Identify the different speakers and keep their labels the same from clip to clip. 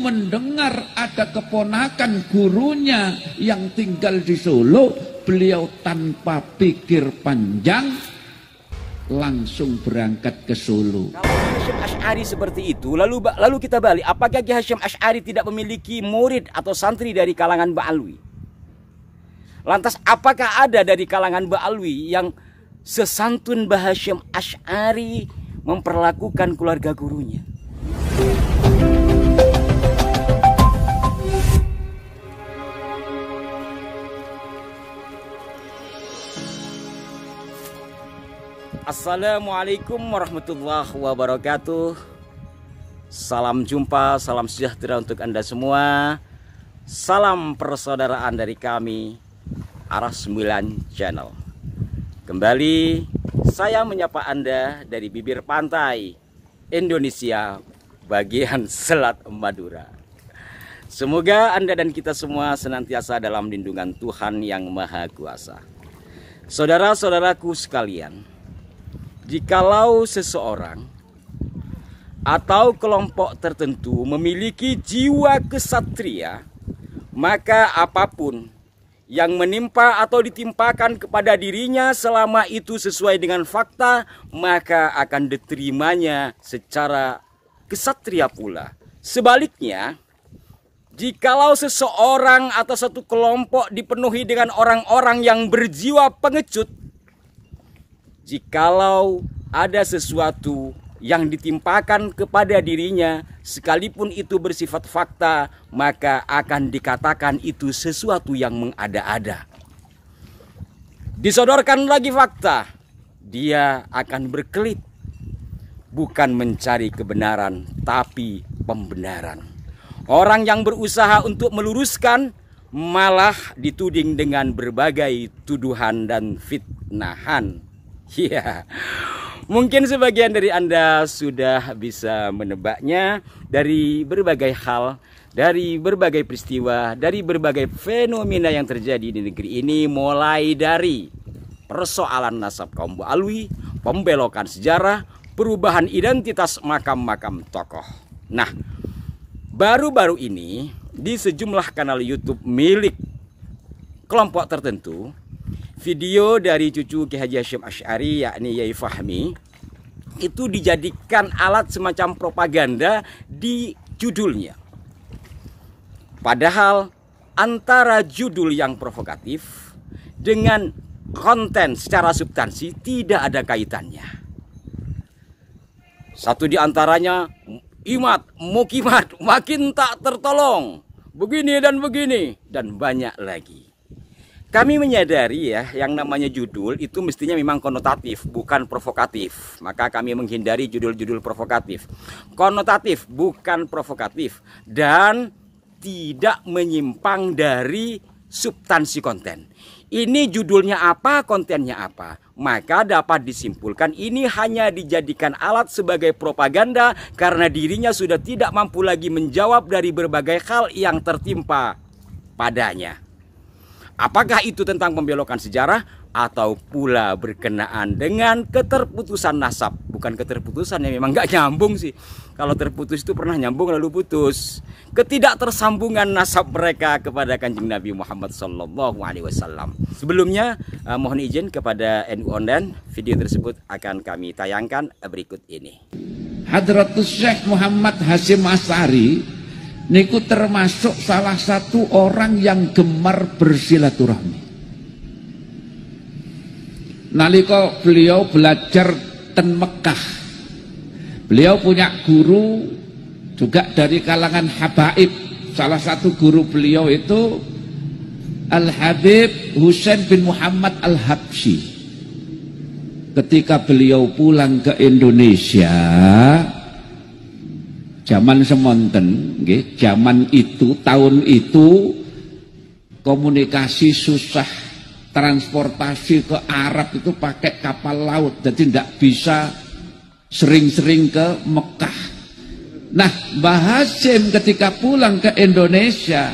Speaker 1: mendengar ada keponakan gurunya yang tinggal di Solo, beliau tanpa pikir panjang langsung berangkat ke Solo.
Speaker 2: Kalau Hasyim Asy'ari seperti itu, lalu kita balik, apakah Ki Hasyim Asy'ari tidak memiliki murid atau santri dari kalangan Ba'alwi? Lantas apakah ada dari kalangan Ba'alwi yang sesantun Mbah Hasyim Asy'ari memperlakukan keluarga gurunya? Assalamualaikum warahmatullahi wabarakatuh. Salam jumpa, salam sejahtera untuk Anda semua. Salam persaudaraan dari kami, Aras 9 Channel. Kembali saya menyapa Anda dari bibir pantai Indonesia bagian Selat Madura. Semoga Anda dan kita semua senantiasa dalam lindungan Tuhan yang Maha Kuasa. Saudara-saudaraku sekalian, jikalau seseorang atau kelompok tertentu memiliki jiwa kesatria, maka apapun yang menimpa atau ditimpakan kepada dirinya selama itu sesuai dengan fakta, maka akan diterimanya secara kesatria pula. Sebaliknya, jikalau seseorang atau satu kelompok dipenuhi dengan orang-orang yang berjiwa pengecut, jikalau ada sesuatu yang ditimpakan kepada dirinya, sekalipun itu bersifat fakta, maka akan dikatakan itu sesuatu yang mengada-ada. Disodorkan lagi fakta, dia akan berkelit, bukan mencari kebenaran, tapi pembenaran. Orang yang berusaha untuk meluruskan, malah dituding dengan berbagai tuduhan dan fitnahan. Ya, mungkin sebagian dari Anda sudah bisa menebaknya dari berbagai hal, dari berbagai peristiwa, dari berbagai fenomena yang terjadi di negeri ini, mulai dari persoalan nasab kaum Ba'alwi, pembelokan sejarah, perubahan identitas makam-makam tokoh. Nah, baru-baru ini di sejumlah kanal YouTube milik kelompok tertentu, video dari cucu Ki Haji Hasyim Asy'ari yakni Yai Fahmi itu dijadikan alat semacam propaganda di judulnya. Padahal antara judul yang provokatif dengan konten secara substansi tidak ada kaitannya. Satu di antaranya, imat, mukimat, makin tak tertolong, begini, dan banyak lagi. Kami menyadari ya, yang namanya judul itu mestinya memang konotatif, bukan provokatif. Maka kami menghindari judul-judul provokatif. Konotatif, bukan provokatif. Dan tidak menyimpang dari substansi konten. Ini judulnya apa, kontennya apa. Maka dapat disimpulkan ini hanya dijadikan alat sebagai propaganda karena dirinya sudah tidak mampu lagi menjawab dari berbagai hal yang tertimpa padanya. Apakah itu tentang pembelokan sejarah atau pula berkenaan dengan keterputusan nasab? Bukan keterputusan, ya memang nggak nyambung sih. Kalau terputus itu pernah nyambung lalu putus. Ketidaktersambungan nasab mereka kepada Kanjeng Nabi Muhammad SAW. Sebelumnya mohon izin kepada NU Online, video tersebut akan kami tayangkan berikut ini.
Speaker 1: Hadratus Syekh Muhammad Hasyim Asy'ari niku termasuk salah satu orang yang gemar bersilaturahmi. Nalika beliau belajar ten Mekah, beliau punya guru juga dari kalangan habaib. Salah satu guru beliau itu Al-Habib Husain bin Muhammad Al-Habsyi. Ketika beliau pulang ke Indonesia, zaman semonten, zaman itu, tahun itu komunikasi susah, transportasi ke Arab itu pakai kapal laut, jadi tidak bisa sering-sering ke Mekah. Nah, Mbah Hasyim ketika pulang ke Indonesia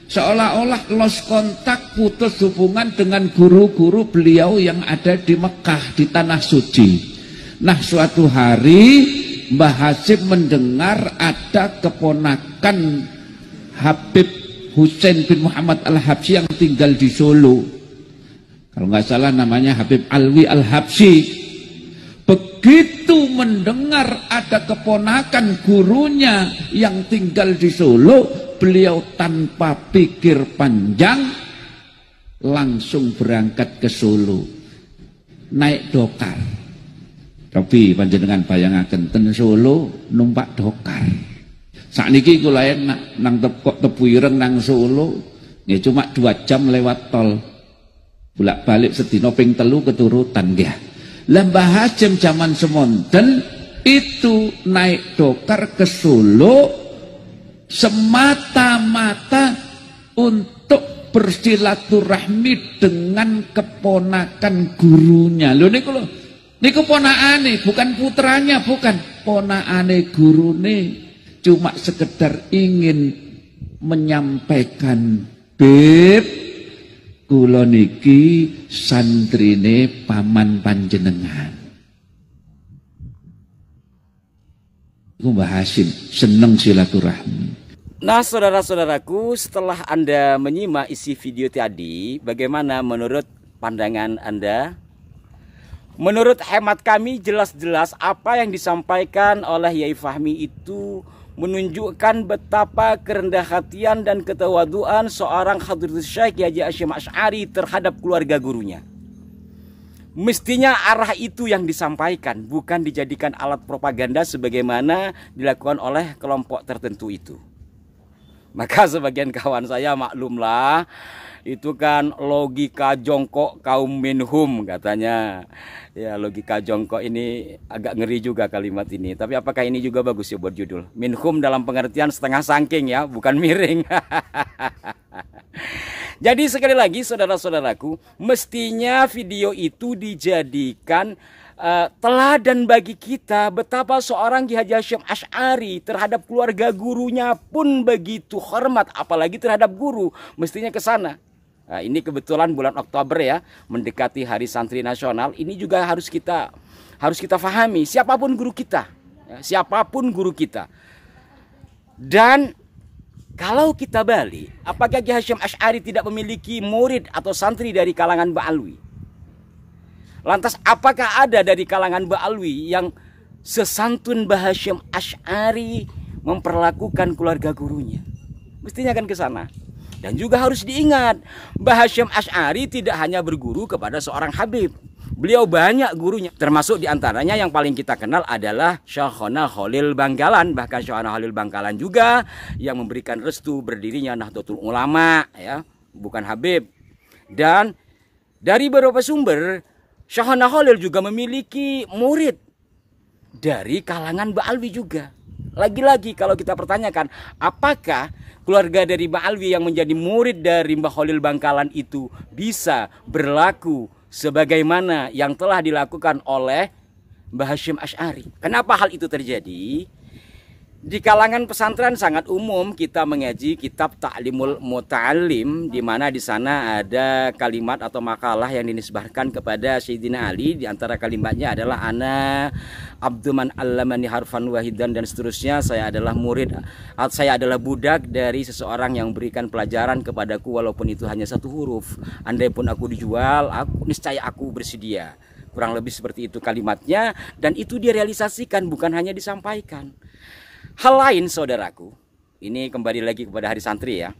Speaker 1: seolah-olah lost kontak, putus hubungan dengan guru-guru beliau yang ada di Mekah, di Tanah Suci. Nah, suatu hari Mbah Hasyim mendengar ada keponakan Habib Husain bin Muhammad Al-Habsyi yang tinggal di Solo. Kalau nggak salah namanya Habib Alwi Al-Habsyi. Begitu mendengar ada keponakan gurunya yang tinggal di Solo, beliau tanpa pikir panjang langsung berangkat ke Solo, naik dokar. Tapi panjenengan bayangaken ten Solo numpak dokar. Sakniki kula enak nang Tebu Ireng nang Solo nggih cuma 2 jam lewat tol. Bolak-balik sedina ping 3 keturutan nggih. Lah Mbah Hasyim zaman semonten itu naik dokar ke Solo semata-mata untuk bersilaturahmi dengan keponakan gurunya. Lho niku ponakane, bukan putranya, bukan ponakane gurune, cuma sekedar ingin menyampaikan, Beb, kula niki santrine paman panjenengan. Iku Mbah Hasyim seneng silaturahmi.
Speaker 2: Nah, saudara-saudaraku, setelah Anda menyimak isi video tadi, bagaimana menurut pandangan Anda? Menurut hemat kami, jelas-jelas apa yang disampaikan oleh Yai Fahmi itu menunjukkan betapa kerendah hatian dan ketawaduan seorang Hadratus Syekh Haji Hasyim Asy'ari terhadap keluarga gurunya. Mestinya arah itu yang disampaikan, bukan dijadikan alat propaganda sebagaimana dilakukan oleh kelompok tertentu itu. Maka sebagian kawan saya maklumlah, itu kan logika jongkok kaum minhum katanya. Ya, logika jongkok ini agak ngeri juga kalimat ini. Tapi apakah ini juga bagus ya buat judul? Minhum dalam pengertian setengah sangking ya, bukan miring. Jadi sekali lagi saudara-saudaraku, mestinya video itu dijadikan teladan bagi kita betapa seorang Ki Haji Hasyim Asy'ari terhadap keluarga gurunya pun begitu hormat, apalagi terhadap guru. Mestinya ke sana. Nah, ini kebetulan bulan Oktober ya, mendekati Hari Santri Nasional. Ini juga harus kita fahami, siapapun guru kita, ya, siapapun guru kita. Dan kalau kita balik, apakah Ki Hasyim Asy'ari tidak memiliki murid atau santri dari kalangan Ba'alwi? Lantas apakah ada dari kalangan Ba'alwi yang sesantun Mbah Hasyim Asy'ari memperlakukan keluarga gurunya? Mestinya kan ke sana. Dan juga harus diingat, Mbah Hasyim Asy'ari tidak hanya berguru kepada seorang Habib. Beliau banyak gurunya, termasuk diantaranya yang paling kita kenal adalah Syekhona Khalil Bangkalan. Bahkan Syekhona Khalil Bangkalan juga yang memberikan restu berdirinya Nahdlatul Ulama, ya, bukan Habib. Dan dari beberapa sumber, Syekhona Khalil juga memiliki murid dari kalangan Ba'alwi juga. Lagi-lagi kalau kita pertanyakan, apakah keluarga dari Ba'alwi yang menjadi murid dari Mbah Khalil Bangkalan itu bisa berlaku sebagaimana yang telah dilakukan oleh Mbah Hasyim Asy'ari? Kenapa hal itu terjadi? Di kalangan pesantren sangat umum kita mengaji kitab Ta'limul Muta'allim, di mana di sana ada kalimat atau makalah yang dinisbahkan kepada Sayyidina Ali. Di antara kalimatnya adalah ana abduman allamani harfan wahidan, dan seterusnya. Saya adalah budak dari seseorang yang berikan pelajaran kepadaku walaupun itu hanya 1 huruf. Andai pun aku dijual, niscaya aku bersedia. Kurang lebih seperti itu kalimatnya, dan itu direalisasikan, bukan hanya disampaikan. Hal lain saudaraku, ini kembali lagi kepada Hari Santri ya.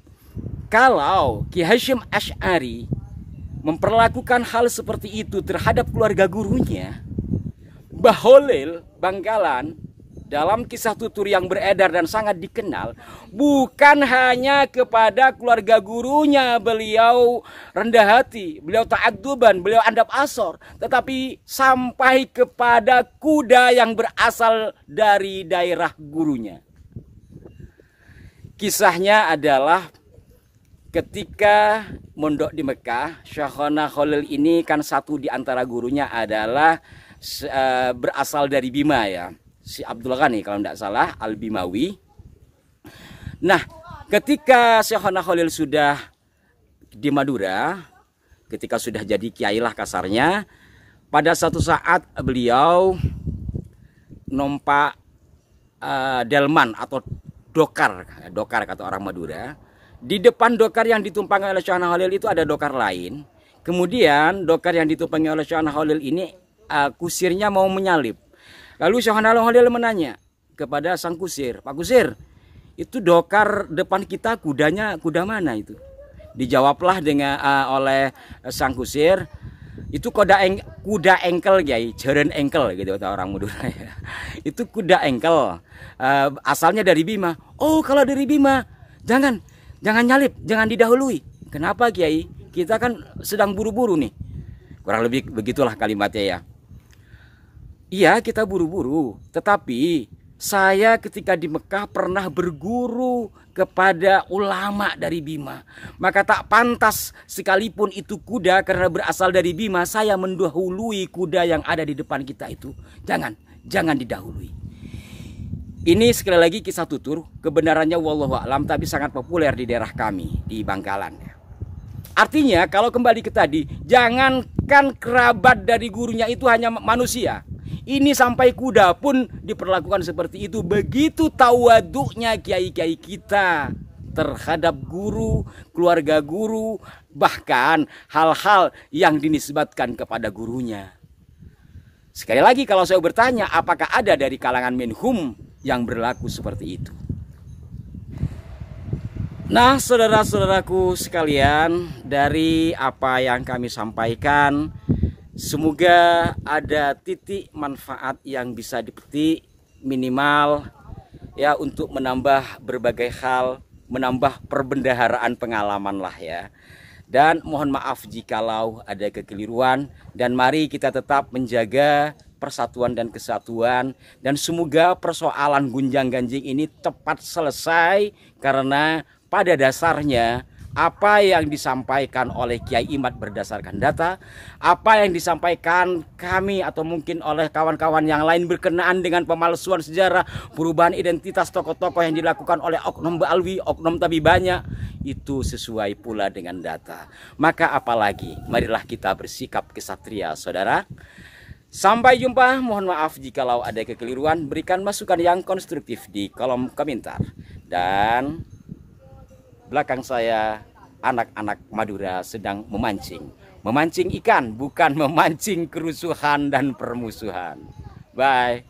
Speaker 2: Kalau Ki Hasyim Asy'ari memperlakukan hal seperti itu terhadap keluarga gurunya, Mbah Khalil Bangkalan dalam kisah tutur yang beredar dan sangat dikenal, bukan hanya kepada keluarga gurunya beliau rendah hati, beliau ta'adduban, beliau andap asor, tetapi sampai kepada kuda yang berasal dari daerah gurunya. Kisahnya adalah ketika mondok di Mekah, Syekhona Khalil ini kan satu di antara gurunya adalah berasal dari Bima ya, si Abdul Ghani kalau tidak salah, Al-Bimawi. Nah, ketika Syekhona Khalil sudah di Madura, ketika sudah jadi kiai lah kasarnya, pada satu saat beliau nompak delman atau dokar kata orang Madura. Di depan dokar yang ditumpangi oleh Syahna Khalil itu ada dokar lain. Kemudian dokar yang ditumpangi oleh Syahna Khalil ini kusirnya mau menyalip. Lalu Syahna Khalil menanya kepada sang kusir, "Pak Kusir, itu dokar depan kita kudanya kuda mana itu?" Dijawablah dengan oleh sang kusir, "Itu kuda engkel, Kiai, jeren engkel," gitu kata orang Madura ya. Itu kuda engkel, asalnya dari Bima. "Oh, kalau dari Bima, jangan nyalip, jangan didahului." "Kenapa, Kiai? Kita kan sedang buru-buru nih." Kurang lebih begitulah kalimatnya ya. "Iya, kita buru-buru, tetapi saya ketika di Mekah pernah berguru kepada ulama dari Bima. Maka tak pantas sekalipun itu kuda karena berasal dari Bima, saya mendahului kuda yang ada di depan kita itu. Jangan didahului." Ini sekali lagi kisah tutur, kebenarannya wallahu a'lam, tapi sangat populer di daerah kami di Bangkalan. Artinya kalau kembali ke tadi, jangankan kerabat dari gurunya itu hanya manusia. Ini sampai kuda pun diperlakukan seperti itu. Begitu tawaduknya kiai-kiai kita terhadap guru, keluarga guru, bahkan hal-hal yang dinisbatkan kepada gurunya. Sekali lagi kalau saya bertanya, apakah ada dari kalangan minhum yang berlaku seperti itu? Nah, saudara-saudaraku sekalian, dari apa yang kami sampaikan, semoga ada titik manfaat yang bisa dipetik minimal ya untuk menambah berbagai hal, menambah perbendaharaan pengalaman lah ya. Dan mohon maaf jikalau ada kekeliruan, dan mari kita tetap menjaga persatuan dan kesatuan, dan semoga persoalan gunjang-ganjing ini cepat selesai, karena pada dasarnya apa yang disampaikan oleh Kiai Imad berdasarkan data, apa yang disampaikan kami atau mungkin oleh kawan-kawan yang lain berkenaan dengan pemalsuan sejarah, perubahan identitas tokoh-tokoh yang dilakukan oleh oknum Ba'alwi, oknum tapi banyak, itu sesuai pula dengan data. Maka apalagi, marilah kita bersikap kesatria, saudara. Sampai jumpa, mohon maaf jikalau ada kekeliruan, berikan masukan yang konstruktif di kolom komentar. Dan belakang saya anak-anak Madura sedang memancing ikan, bukan memancing kerusuhan dan permusuhan. Bye.